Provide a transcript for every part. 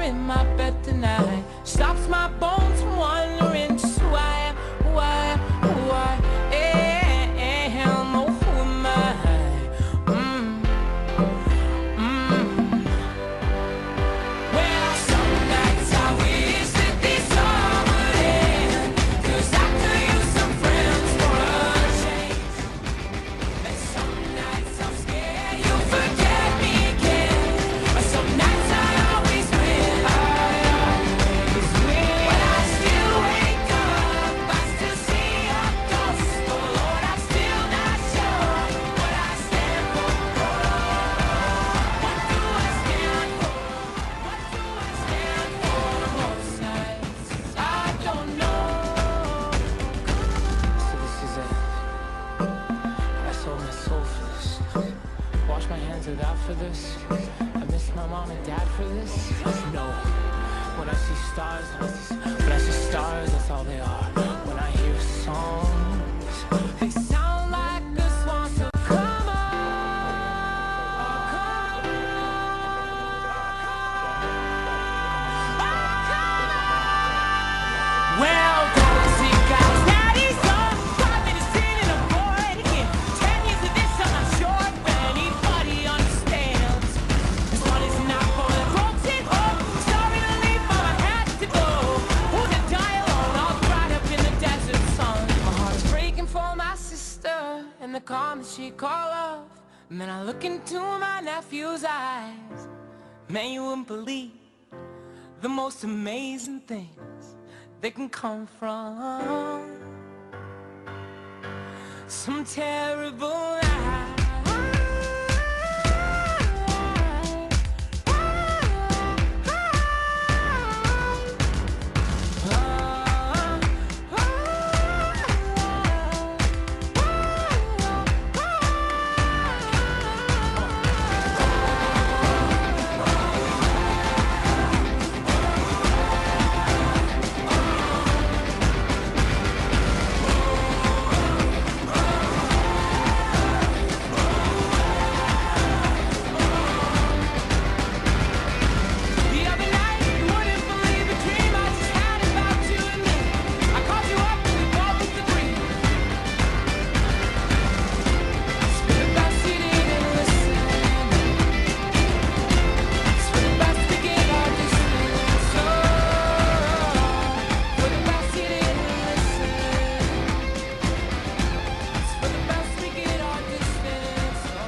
in my bed tonight. Stops my bones from wondering just why, am, oh, who am I? Well, some nights I wish that this all would end, 'cause I could use some friends for a change. And some nights I'm scared you'll forget me again, but some nights I always win. When I still wake up, I still see your ghost. Oh Lord, I'm still not sure what I stand for. What do I stand for? What do I stand for? Most nights I don't know. So this is it. I sold my soul for this. Wash my hands of that for this. I miss my mom and dad for this. No. When I see stars, that's all they are. When I hear songs, they sound like the swans. So come on, come on. Well, see, guys, daddy's on 5 minutes in and I'm bored again. 10 years of this, I'm not sure if anybody understands. This one is not for the broken home. Sorry to leave, but I had to go. Who's to die alone, all dried up in the desert sun. My heart is breaking for my sister and the calm that she called love. And then I look into my nephew's eyes. Man, you wouldn't believe the most amazing things they can come from some terrible night. The other night, you wouldn't believe the dream I just had about you and me. I called you up and we both agreed. It's for the best you didn't listen. It's for the best to get our distance. Oh, for the best you didn't listen. It's for the best we get our distance. Oh.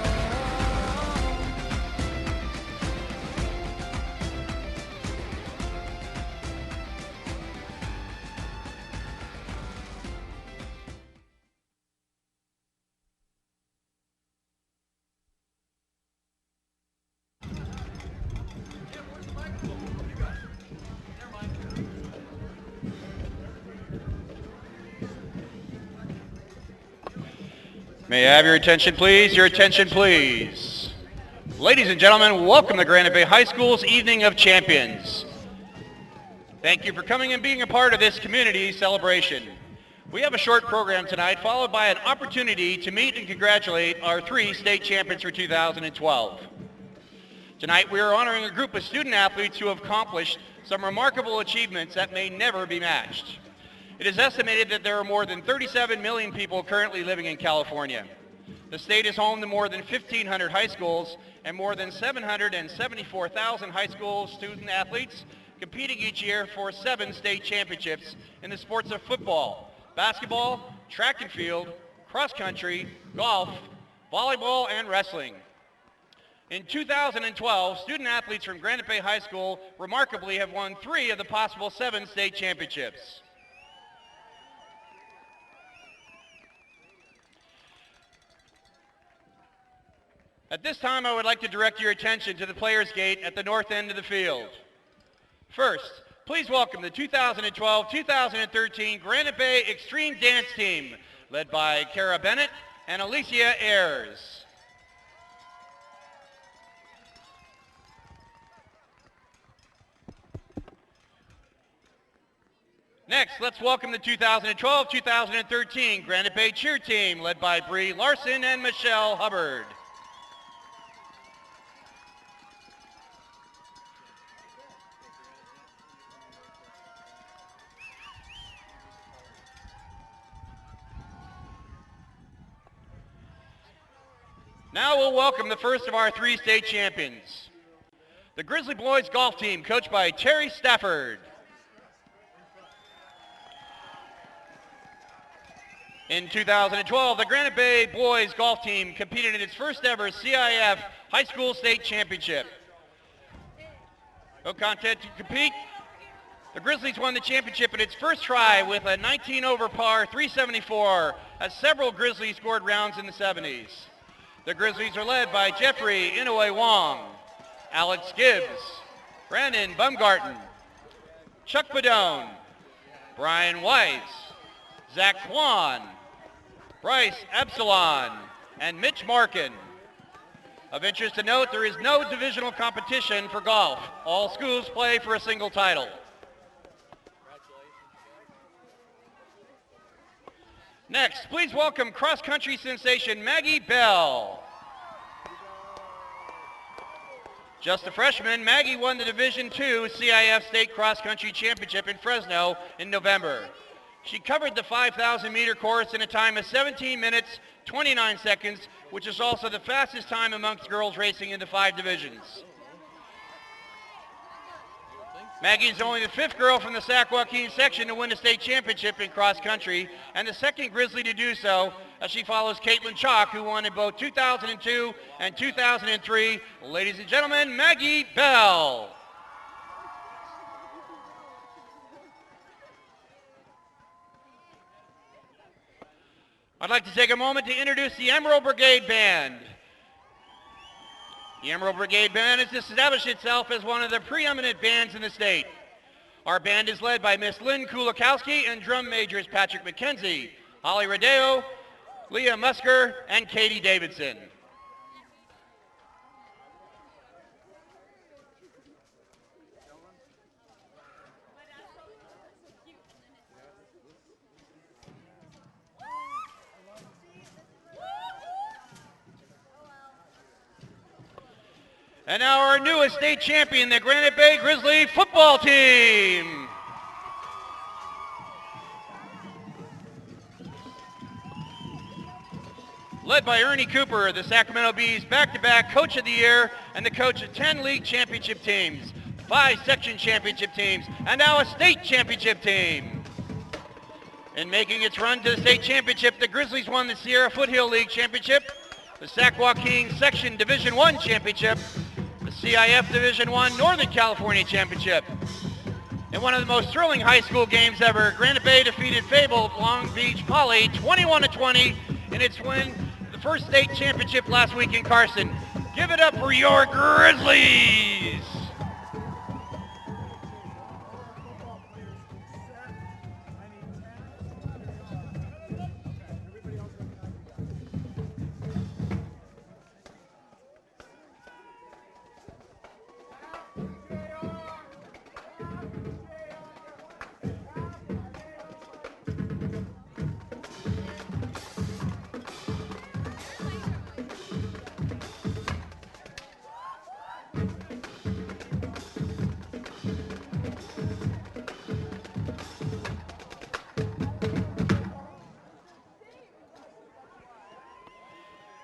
May I have your attention, please? Your attention, please. Ladies and gentlemen, welcome to Granite Bay High School's Evening of Champions. Thank you for coming and being a part of this community celebration. We have a short program tonight, followed by an opportunity to meet and congratulate our 3 state champions for 2012. Tonight, we are honoring a group of student athletes who have accomplished some remarkable achievements that may never be matched. It is estimated that there are more than 37 million people currently living in California. The state is home to more than 1,500 high schools and more than 774,000 high school student athletes competing each year for 7 state championships in the sports of football, basketball, track and field, cross country, golf, volleyball, and wrestling. In 2012, student athletes from Granite Bay High School remarkably have won 3 of the possible 7 state championships. At this time, I would like to direct your attention to the players' gate at the north end of the field. First, please welcome the 2012-2013 Granite Bay Extreme Dance Team, led by Kara Bennett and Alicia Ayers. Next, let's welcome the 2012-2013 Granite Bay Cheer Team, led by Bree Larson and Michelle Hubbard. Now we'll welcome the first of our three state champions. The Grizzly Boys golf team, coached by Terry Stafford. In 2012, the Granite Bay Boys golf team competed in its first ever CIF High School State Championship. No contest to compete. The Grizzlies won the championship in its first try with a 19 over par 374 as several Grizzlies scored rounds in the 70s. The Grizzlies are led by Jeffrey Inouye Wong, Alex Gibbs, Brandon Bumgarten, Chuck Padone, Brian Weiss, Zach Kwan, Bryce Absalon, and Mitch Markin. Of interest to note, there is no divisional competition for golf. All schools play for a single title. Next, please welcome cross-country sensation Maggie Bell. Just a freshman, Maggie won the Division II CIF State Cross Country Championship in Fresno in November. She covered the 5,000-meter course in a time of 17 minutes, 29 seconds, which is also the fastest time amongst girls racing in the 5 divisions. Maggie is only the 5th girl from the Sac Joaquin section to win a state championship in cross country, and the 2nd Grizzly to do so, as she follows Caitlin Chalk, who won in both 2002 and 2003. Ladies and gentlemen, Maggie Bell. I'd like to take a moment to introduce the Emerald Brigade Band. The Emerald Brigade Band has established itself as one of the preeminent bands in the state. Our band is led by Miss Lynn Kulikowski and drum majors Patrick McKenzie, Holly Rodeo, Leah Musker, and Katie Davidson. And now our newest state champion, the Granite Bay Grizzly football team. Led by Ernie Cooper, the Sacramento Bees back-to-back Coach of the Year and the coach of 10 league championship teams, 5 section championship teams, and now a state championship team. In making its run to the state championship, the Grizzlies won the Sierra Foothill League Championship, the Sac Joaquin Section Division I Championship, the CIF Division I Northern California Championship. In one of the most thrilling high school games ever, Granite Bay defeated fabled Long Beach Poly 21-20 in its win the first state championship last week in Carson. Give it up for your Grizzlies!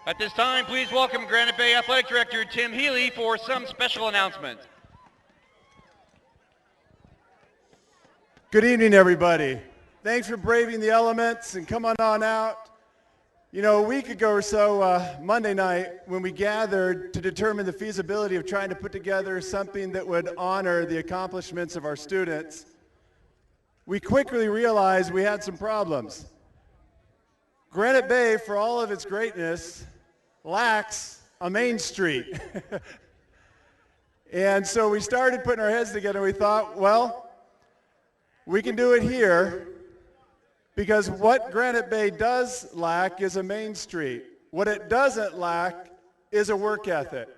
At this time, please welcome Granite Bay Athletic Director Tim Healy for some special announcements. Good evening, everybody. Thanks for braving the elements and coming on out. You know, a week ago or so, Monday night, when we gathered to determine the feasibility of trying to put together something that would honor the accomplishments of our students, we quickly realized we had some problems. Granite Bay, for all of its greatness, lacks a main street. And so we started putting our heads together and we thought, well, we can do it here because what Granite Bay does lack is a main street. What it doesn't lack is a work ethic.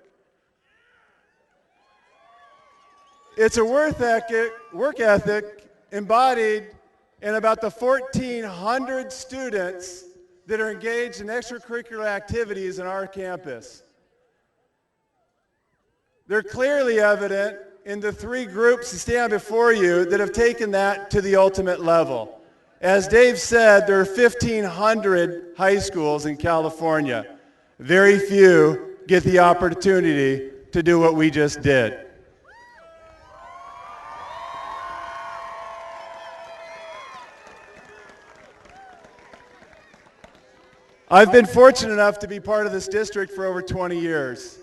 It's a work ethic embodied in about the 1,400 students that are engaged in extracurricular activities in our campus. They're clearly evident in the 3 groups that stand before you that have taken that to the ultimate level. As Dave said, there are 1,500 high schools in California. Very few get the opportunity to do what we just did. I've been fortunate enough to be part of this district for over 20 years.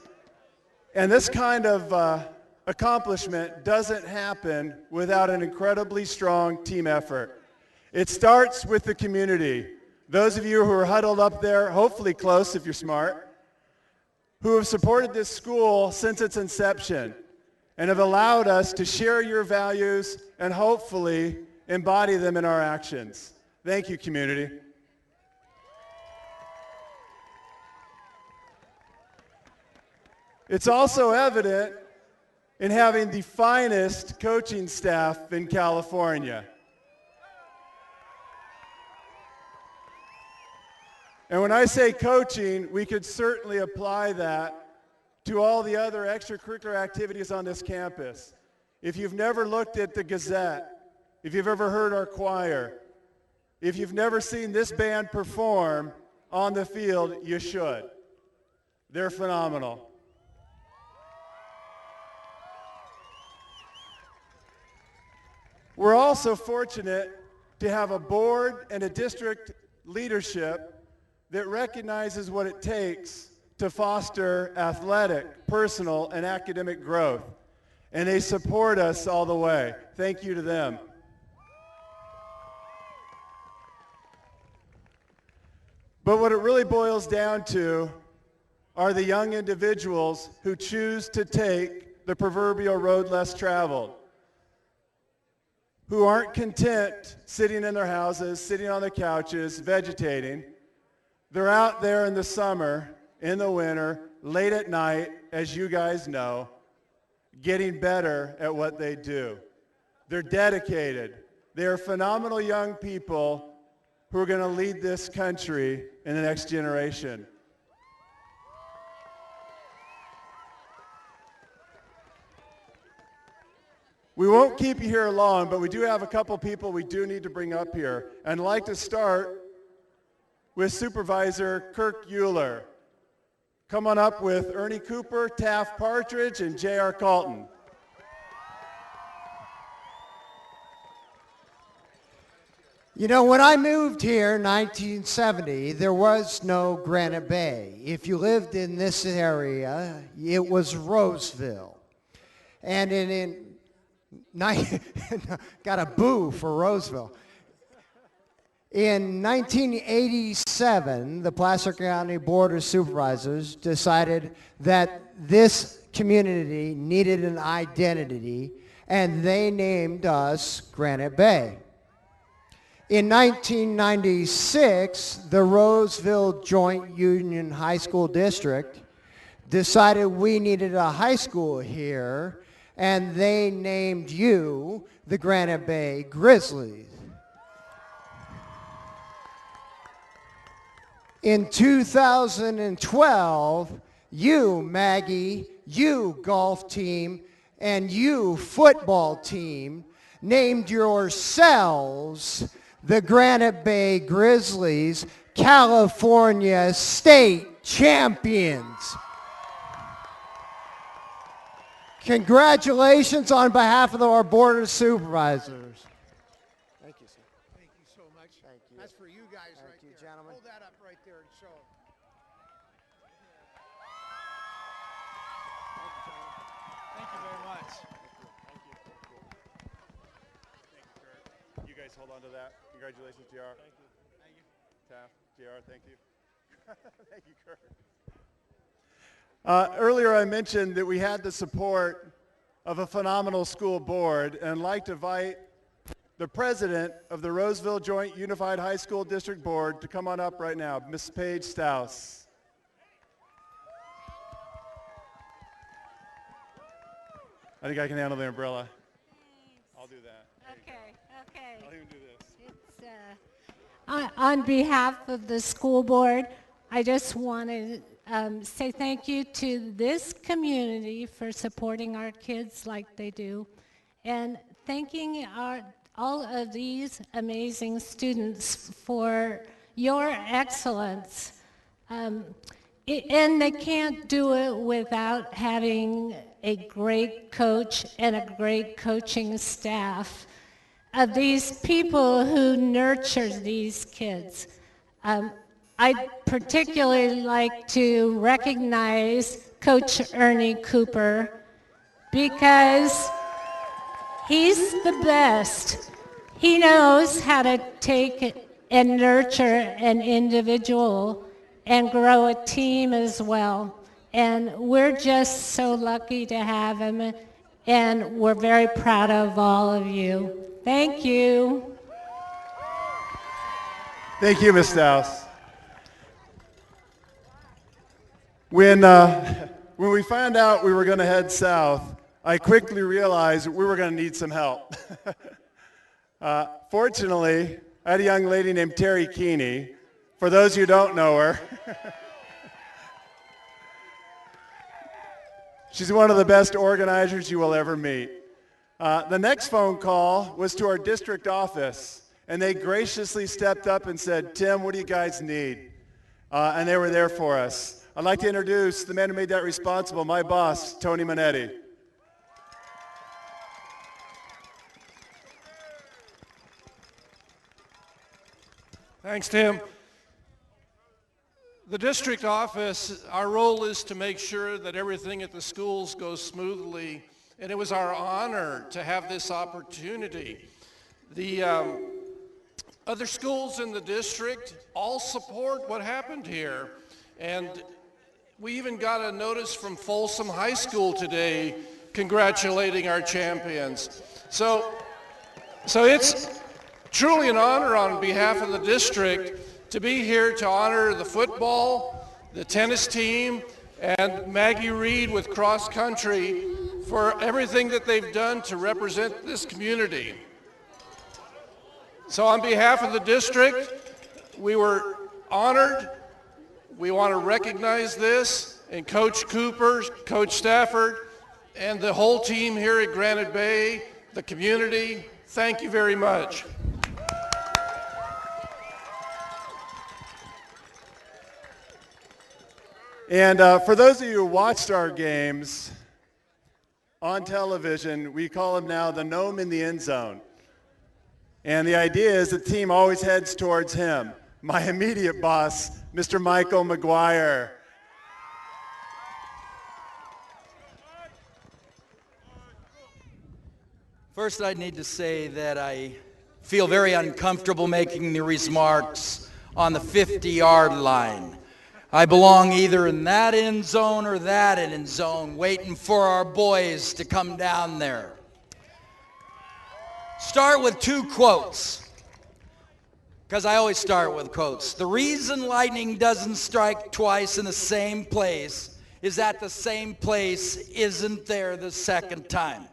And this kind of accomplishment doesn't happen without an incredibly strong team effort. It starts with the community. Those of you who are huddled up there, hopefully close if you're smart, who have supported this school since its inception and have allowed us to share your values and hopefully embody them in our actions. Thank you, community. It's also evident in having the finest coaching staff in California. And when I say coaching, we could certainly apply that to all the other extracurricular activities on this campus. If you've never looked at the Gazette, if you've ever heard our choir, if you've never seen this band perform on the field, you should. They're phenomenal. We're also fortunate to have a board and a district leadership that recognizes what it takes to foster athletic, personal, and academic growth. And they support us all the way. Thank you to them. But what it really boils down to are the young individuals who choose to take the proverbial road less traveled, who aren't content sitting in their houses, sitting on their couches, vegetating. They're out there in the summer, in the winter, late at night, as you guys know, getting better at what they do. They're dedicated. They are phenomenal young people who are going to lead this country in the next generation. We won't keep you here long, but we do have a couple people we do need to bring up here. And I'd like to start with Supervisor Kirk Euler. Come on up with Ernie Cooper, Taft Partridge, and J.R. Calton. You know, when I moved here in 1970, there was no Granite Bay. If you lived in this area, it was Roseville. And got a boo for Roseville. In 1987, the Placer County Board of Supervisors decided that this community needed an identity, and they named us Granite Bay. In 1996, the Roseville Joint Union High School District decided we needed a high school here, and they named you the Granite Bay Grizzlies. In 2012, you, Maggie, you, golf team, and you, football team, named yourselves the Granite Bay Grizzlies, California State Champions. Congratulations on behalf of our Board of Supervisors. Thank you, sir. Thank you so much. Thank you. That's for you guys right you, there. gentlemen. Hold that up right there and show 'em. Thank you very much. You guys hold on to that. Congratulations, JR. Thank you. Thank you. Taft, JR, thank you. Thank you, Kurt. Earlier I mentioned that we had the support of a phenomenal school board, and I'd like to invite the president of the Roseville Joint Unified High School District Board to come on up right now, Ms. Paige Staus. I think I can handle the umbrella. I'll do that. Okay. I'll even do this. On behalf of the school board, I just want to say thank you to this community for supporting our kids like they do, and thanking all of these amazing students for your excellence. And they can't do it without having a great coach and a great coaching staff. These people who nurture these kids. I'd particularly like to recognize Coach Ernie Cooper because he's the best. He knows how to take and nurture an individual and grow a team as well. And we're just so lucky to have him, and we're very proud of all of you. Thank you. Thank you, Ms. Strauss. When we found out we were going to head south, I quickly realized we were going to need some help. Fortunately, I had a young lady named Terry Keeney. For those who don't know her, she's one of the best organizers you will ever meet. The next phone call was to our district office, and they graciously stepped up and said, "Tim, what do you guys need?" And they were there for us. I'd like to introduce the man who made that responsible, my boss, Tony Minetti. Thanks, Tim. The district office, our role is to make sure that everything at the schools goes smoothly, and it was our honor to have this opportunity. The other schools in the district all support what happened here, and we even got a notice from Folsom High School today congratulating our champions. So it's truly an honor on behalf of the district to be here to honor the football, the tennis team, and Maggie Reed with cross country for everything that they've done to represent this community. So on behalf of the district, we were honored. We want to recognize this, and Coach Cooper, Coach Stafford, and the whole team here at Granite Bay, the community, thank you very much. And for those of you who watched our games on television, we call him now the gnome in the end zone. And the idea is the team always heads towards him. My immediate boss, Mr. Michael McGuire. First, I need to say that I feel very uncomfortable making the remarks on the 50-yard line. I belong either in that end zone or that end zone, waiting for our boys to come down there. Start with two quotes, because I always start with quotes. The reason lightning doesn't strike twice in the same place is that the same place isn't there the second time.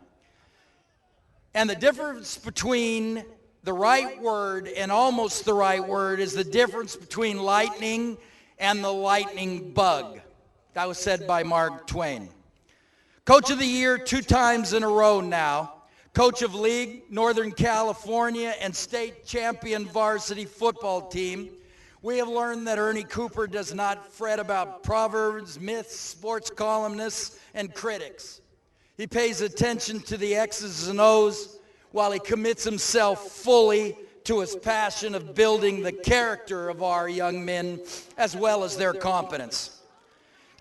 And the difference between the right word and almost the right word is the difference between lightning and the lightning bug. That was said by Mark Twain. Coach of the Year 2 times in a row now. Coach of League, Northern California, and state champion varsity football team. We have learned that Ernie Cooper does not fret about proverbs, myths, sports columnists, and critics. He pays attention to the X's and O's while he commits himself fully to his passion of building the character of our young men as well as their competence.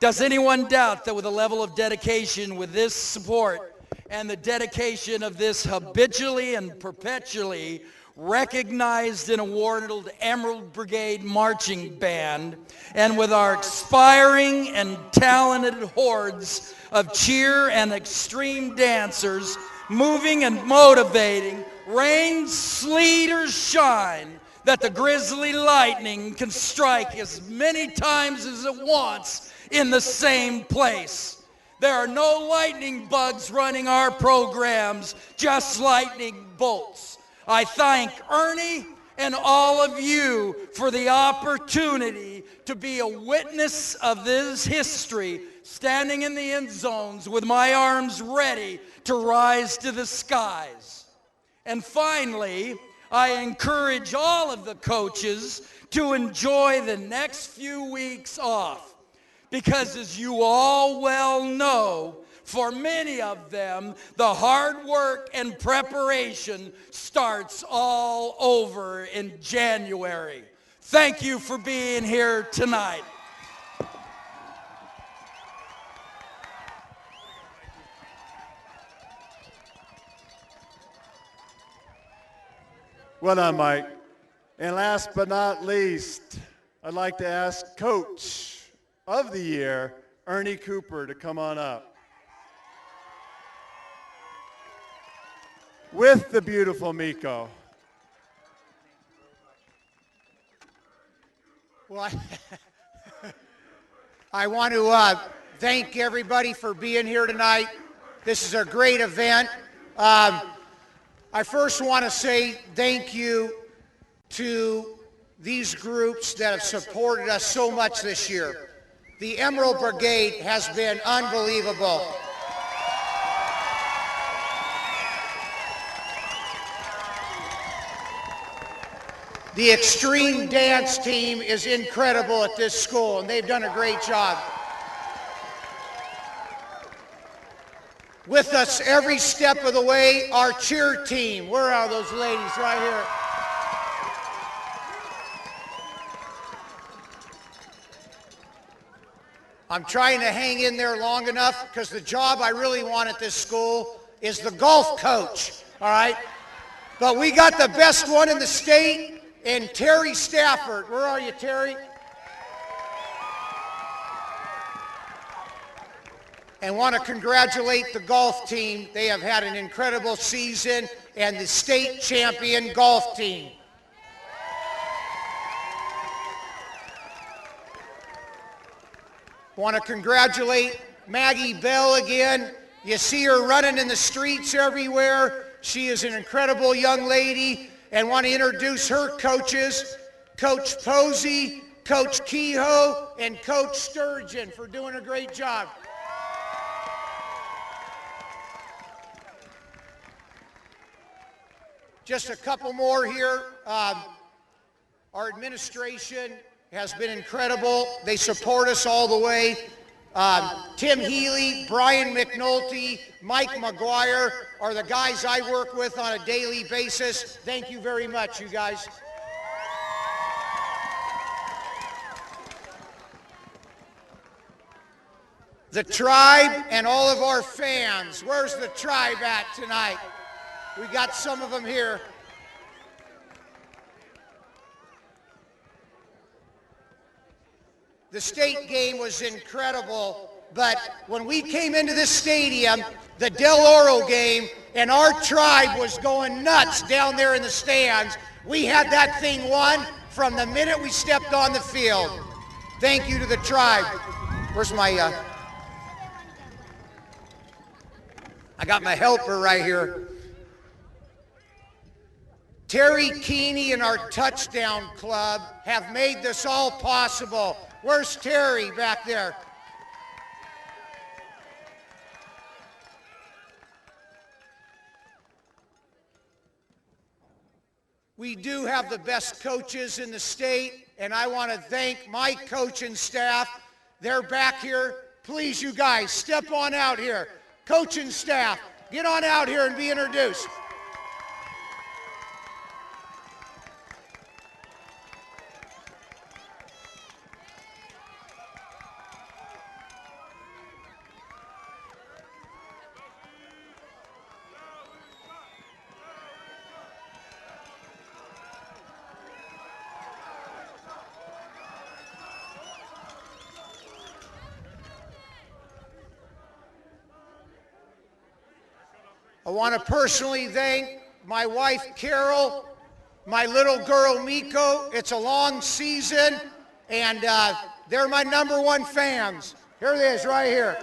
Does anyone doubt that with a level of dedication with this support and the dedication of this habitually and perpetually recognized and awarded Emerald Brigade Marching Band, and with our aspiring and talented hordes of cheer and extreme dancers moving and motivating, rain, sleet, or shine, that the grizzly lightning can strike as many times as it wants in the same place. There are no lightning bugs running our programs, just lightning bolts. I thank Ernie and all of you for the opportunity to be a witness of this history, standing in the end zones with my arms ready to rise to the skies. And finally, I encourage all of the coaches to enjoy the next few weeks off, Because as you all well know, for many of them, the hard work and preparation starts all over in January. Thank you for being here tonight. Well done, Mike. And last but not least, I'd like to ask Coach of the Year, Ernie Cooper, to come on up. With the beautiful Miko. Well, I want to thank everybody for being here tonight. This is a great event. I first want to say thank you to these groups that have supported us so much this year. The Emerald Brigade has been unbelievable. The Extreme Dance team is incredible at this school, and they've done a great job. With us every step of the way, our cheer team. Where are those ladies? Right here. I'm trying to hang in there long enough because the job I really want at this school is the golf coach, all right? But we got the best one in the state, and Terry Stafford. Where are you, Terry? And want to congratulate the golf team. They have had an incredible season, and the state champion golf team. Want to congratulate Maggie Bell again. You see her running in the streets everywhere. She is an incredible young lady, and want to introduce her coaches, Coach Posey, Coach Kehoe, and Coach Sturgeon, for doing a great job. Just a couple more here. Our administration has been incredible. They support us all the way. Tim Healy, Brian McNulty, Mike McGuire are the guys I work with on a daily basis. Thank you very much, you guys. The tribe and all of our fans. Where's the tribe at tonight? We got some of them here. The state game was incredible, but when we came into this stadium, the Del Oro game, and our tribe was going nuts down there in the stands, we had that thing won from the minute we stepped on the field. Thank you to the tribe. Where's my, I got my helper right here. Terry Keeney and our Touchdown Club have made this all possible. Where's Terry back there? We do have the best coaches in the state, and I want to thank my coaching staff. They're back here. Please, you guys, step on out here. Coaching staff, get on out here and be introduced. I want to personally thank my wife, Carol, my little girl, Miko. It's a long season, and they're my #1 fans. Here it is, right here.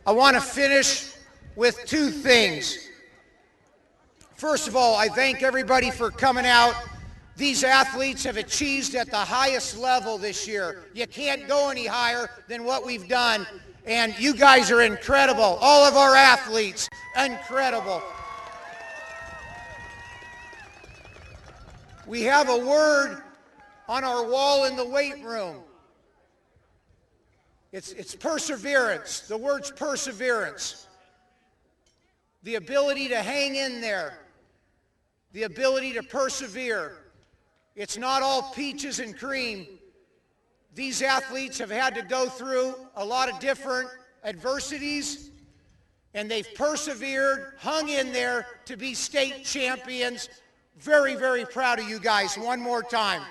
I want to finish with 2 things. First of all, I thank everybody for coming out. These athletes have achieved at the highest level this year. You can't go any higher than what we've done. And you guys are incredible. All of our athletes, incredible. We have a word on our wall in the weight room. It's perseverance. The word's perseverance. The ability to hang in there. The ability to persevere. It's not all peaches and cream. These athletes have had to go through a lot of different adversities, and they've persevered, hung in there to be state champions. Very, very proud of you guys. One more time.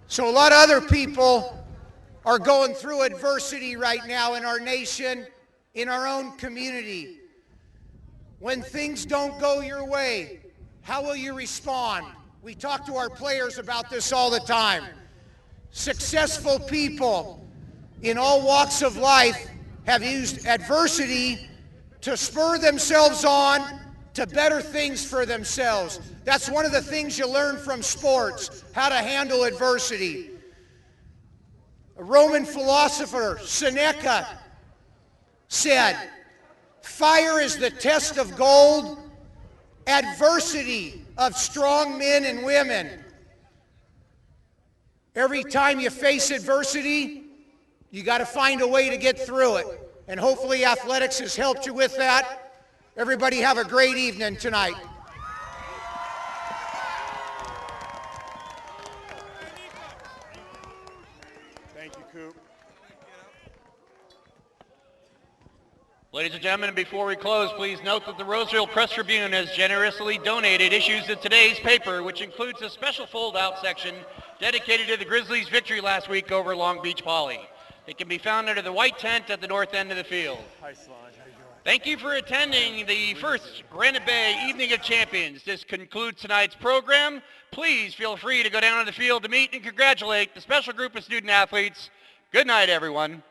So a lot of other people are going through adversity right now in our nation, in our own community. When things don't go your way, how will you respond? We talk to our players about this all the time. Successful people in all walks of life have used adversity to spur themselves on to better things for themselves. That's one of the things you learn from sports, how to handle adversity. A Roman philosopher, Seneca, said, "Fire is the test of gold, adversity of strong men and women." Every time you face adversity, you got to find a way to get through it. And hopefully athletics has helped you with that. Everybody have a great evening tonight. Thank you, Coop. Ladies and gentlemen, before we close, please note that the Roseville Press Tribune has generously donated issues of today's paper, which includes a special fold-out section dedicated to the Grizzlies' victory last week over Long Beach Poly. It can be found under the white tent at the north end of the field. Hi, Sludge. How you doing? Thank you for attending the first Granite Bay Evening of Champions. This concludes tonight's program. Please feel free to go down to the field to meet and congratulate the special group of student athletes. Good night, everyone.